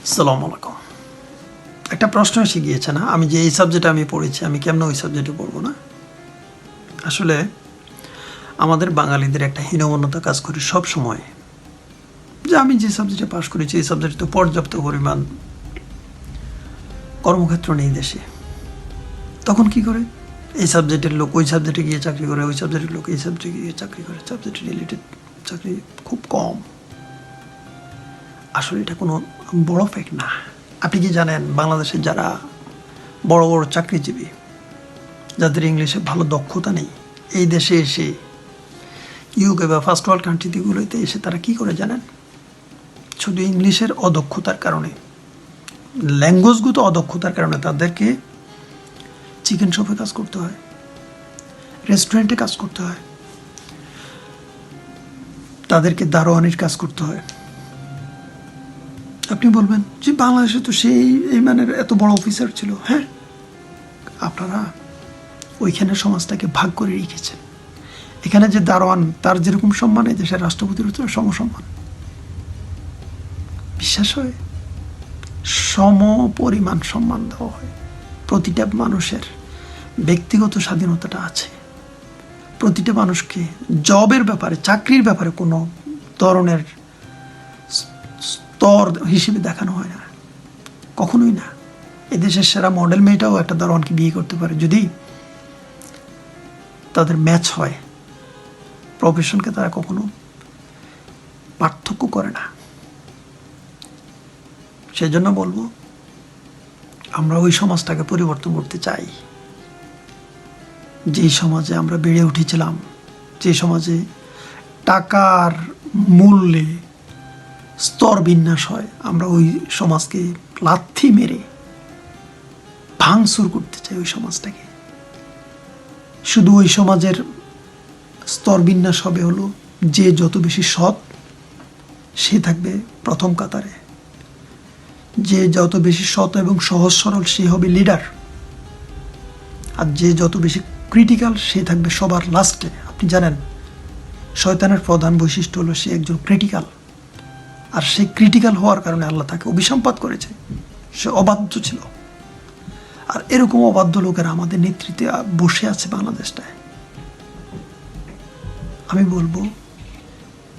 আসসালামু আলাইকুম। একটা প্রশ্ন এসে গিয়েছে না, আমি যে এই সাবজেক্টে আমি পড়েছি আমি কেমন ওই সাবজেক্টে পড়বো না? আসলে আমাদের বাঙালিদের একটা হীনমন্যতা কাজ করে সব সময়, যে আমি যে সাবজেক্টে পাশ করেছি এই সাবজেক্টে তো পর্যাপ্ত পরিমাণ কর্মক্ষেত্র নেই দেশে। তখন কি করে? এই সাবজেক্টের লোক ওই সাবজেক্টে গিয়ে চাকরি করে, ওই সাবজেক্টের লোক এই সাবজেক্টে গিয়ে চাকরি করে, সাবজেক্ট রিলেটেড চাকরি খুব কম। আসলে এটা কোনো বড় ফ্যাক্ট না। আপনি কি জানেন বাংলাদেশের যারা বড় বড় চাকরিজীবী, যাদের ইংলিশে ভালো দক্ষতা নেই, এই দেশে এসে ইউকে বা ফার্স্ট ওয়ার্ল্ড কান্ট্রিগুলোতে এসে তারা কি করে জানেন? শুধু ইংলিশের অদক্ষতার কারণে, ল্যাঙ্গুয়েজগত অদক্ষতার কারণে তাদেরকে চিকেন শপে কাজ করতে হয়, রেস্টুরেন্টে কাজ করতে হয়, তাদেরকে দারোয়ানির কাজ করতে হয়। আপনি বলবেন যে বাংলাদেশে তো সেই এই মানের এত বড় অফিসার ছিল। হ্যাঁ, আপনারা ওইখানে সমাজটাকে ভাগ করে রেখেছেন। এখানে যে দারোয়ান, তার যেরকম সম্মান এই দেশের রাষ্ট্রপতির সমসম্মান। বিশ্বাস হয়? সম পরিমাণ সম্মান দেওয়া হয়। প্রতিটা মানুষের ব্যক্তিগত স্বাধীনতাটা আছে। প্রতিটা মানুষকে জবের ব্যাপারে, চাকরির ব্যাপারে কোনো ধরনের স্তর হিসেবে দেখানো হয় না, কখনোই না। এদেশের সেরা মডেল মেয়েটাও একটা দারোয়ানকে বিয়ে করতে পারে যদি তাদের ম্যাচ হয়। প্রফেশনকে তারা কখনো পার্থক্য করে না। সেই জন্য বলবো, আমরা ওই সমাজটাকে পরিবর্তন করতে চাই যেই সমাজে আমরা বেড়ে উঠেছিলাম, যে সমাজে টাকার মূল্যে স্তর বিন্যাস হয়। আমরা ওই সমাজকে লাথি মেরে ভাঙচুর করতে চাই ওই সমাজটাকে। শুধু ওই সমাজের স্তর বিন্যাস হবে হলো, যে যত বেশি সৎ সে থাকবে প্রথম কাতারে, যে যত বেশি সৎ এবং সহজ সরল সে হবে লিডার, আর যে যত বেশি ক্রিটিক্যাল সে থাকবে সবার লাস্টে। আপনি জানেন শয়তানের প্রধান বৈশিষ্ট্য হলো সে একজন ক্রিটিক্যাল, আর সে ক্রিটিক্যাল হওয়ার কারণে আল্লাহ তাকে অভিসম্পাত করেছে। সে অবাধ্য ছিল, আর এরকম অবাধ্য লোকেরা আমাদের নেতৃত্বে বসে আছে বাংলাদেশটায়। আমি বলবো,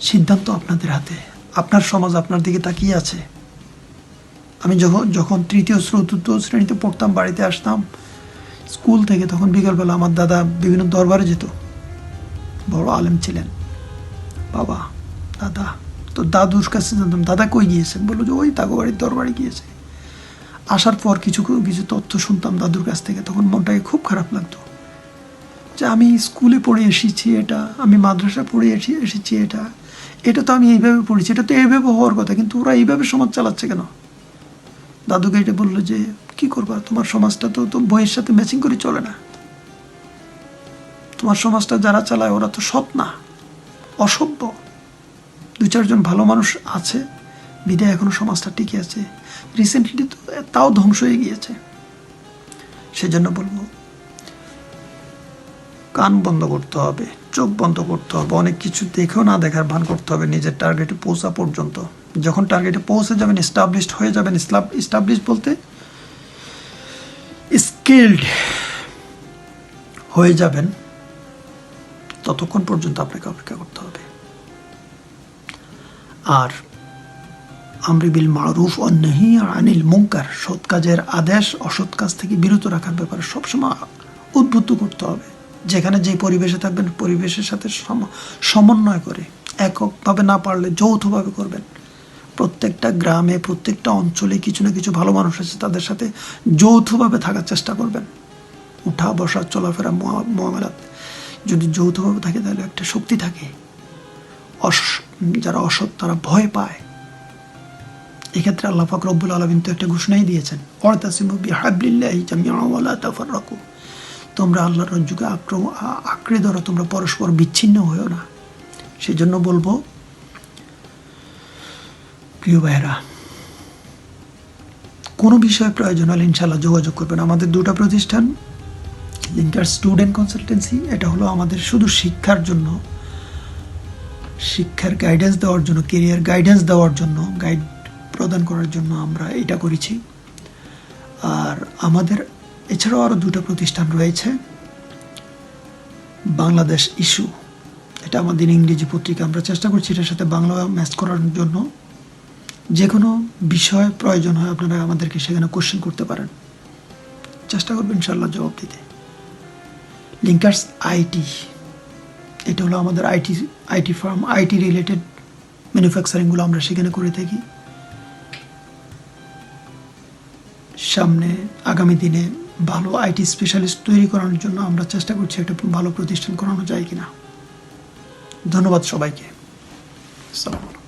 সিদ্ধান্ত আপনাদের হাতে। আপনার সমাজ আপনার দিকে তাকিয়ে আছে। আমি যখন তৃতীয় চতুর্থ শ্রেণীতে পড়তাম, বাড়িতে আসতাম স্কুল থেকে, তখন বিকালবেলা আমার দাদা বিভিন্ন দরবারে যেত। বড় আলেম ছিলেন বাবা, দাদা। তো দাদুর কাছে জানতাম দাদা কই গিয়েছেন, বললো যে ওই তাগো বাড়ির দরবারে গিয়েছে। আসার পর কিছু কিছু তথ্য শুনতাম দাদুর কাছ থেকে, তখন মনটাকে খুব খারাপ লাগতো যে আমি স্কুলে পড়ে এসেছি এটা, আমি মাদ্রাসা পড়ে এসেছি এটা তো আমি এইভাবে পড়েছি, এটা তো এইভাবে হওয়ার কথা, কিন্তু ওরা এইভাবে সমাজ চালাচ্ছে কেন? দাদুকে এটা বললো যে কি করবা, তোমার সমাজটা তো বইয়ের সাথে ম্যাচিং করে চলে না। তোমার সমাজটা যারা চালায় ওরা তো সৎ না, অসভ্য। দু চারজন ভালো মানুষ আছে বিদায় এখনো সমাজটা টিকে আছে। রিসেন্টলি তো তাও ধ্বংস হয়ে গিয়েছে। সেজন্য বলবো, কান বন্ধ করতে হবে, চোখ বন্ধ করতে হবে, অনেক কিছু দেখেও না দেখার ভান করতে হবে নিজের টার্গেটে পৌঁছা পর্যন্ত। যখন টার্গেটে পৌঁছে যাবেন, এস্টাবলিশড হয়ে যাবেন, এস্টাবলিশ বলতে স্কিলড হয়ে যাবেন, ততক্ষণ পর্যন্ত আপনাকে অপেক্ষা করতে হবে। আর আমরি বিল মারুফ ও নাহি আনিল মুনকার, সৎ কাজের আদেশ অসৎ কাজ থেকে বিরত রাখার ব্যাপারে সবসময় উদ্বুদ্ধ করতে হবে। যেখানে যে পরিবেশে থাকবেন পরিবেশের সাথে সমন্বয় করে, এককভাবে না পারলে যৌথভাবে করবেন। প্রত্যেকটা গ্রামে, প্রত্যেকটা অঞ্চলে কিছু না কিছু ভালো মানুষ আছে, তাদের সাথে যৌথভাবে থাকার চেষ্টা করবেন। উঠা বসা চলাফেরা মুআমালাত যদি যৌথভাবে থাকে তাহলে একটা শক্তি থাকে। যারা অসৎ তারা ভয় পায়। এক্ষেত্রে আল্লাহ পাক রব্বুল আলামিন তো একটা ঘোষণাই দিয়েছেন, ওয়াতাসিমু বিহাবলিল্লাহি জামিআন ওয়া লা তাফাররাকু। তোমরা আল্লাহর রজ্জুকে আঁকড়ে ধরো, তোমরা পরস্পর বিচ্ছিন্ন হয়েও না। সেই জন্য বলবো প্রিয় ভাইয়েরা, কোনো বিষয়ে প্রয়োজন হলে ইনশাআল্লাহ যোগাযোগ করবেন। আমাদের দুটো প্রতিষ্ঠান, লিঙ্কার স্টুডেন্ট কনসালটেন্সি, এটা হলো আমাদের শুধু শিক্ষার জন্য, শিক্ষার গাইডেন্স দেওয়ার জন্য, কেরিয়ার গাইডেন্স দেওয়ার জন্য, প্রদান করার জন্য আমরা এটা করেছি। আর আমাদের এছাড়াও আরও দুটো প্রতিষ্ঠান রয়েছে। বাংলাদেশ ইস্যু, এটা আমাদের ইংরেজি পত্রিকা, আমরা চেষ্টা করছি এটার সাথে বাংলা ম্যাচ করার জন্য। যে কোনো বিষয় প্রয়োজন হয় আপনারা আমাদেরকে সেখানে কোশ্চেন করতে পারেন, চেষ্টা করবেন ইনশাল্লাহ জবাব দিতে। লিঙ্কার্স আইটি, এটা হলো আমাদের আইটি ফার্ম, আইটি রিলেটেড ম্যানুফ্যাকচারিংগুলো আমরা সেখানে করে থাকি। সামনে আগামী দিনে ভালো আইটি স্পেশালিস্ট তৈরি করার জন্য আমরা চেষ্টা করছি একটা ভালো প্রতিষ্ঠান করানো যায় কিনা। ধন্যবাদ সবাইকে। আসসালামু আলাইকুম।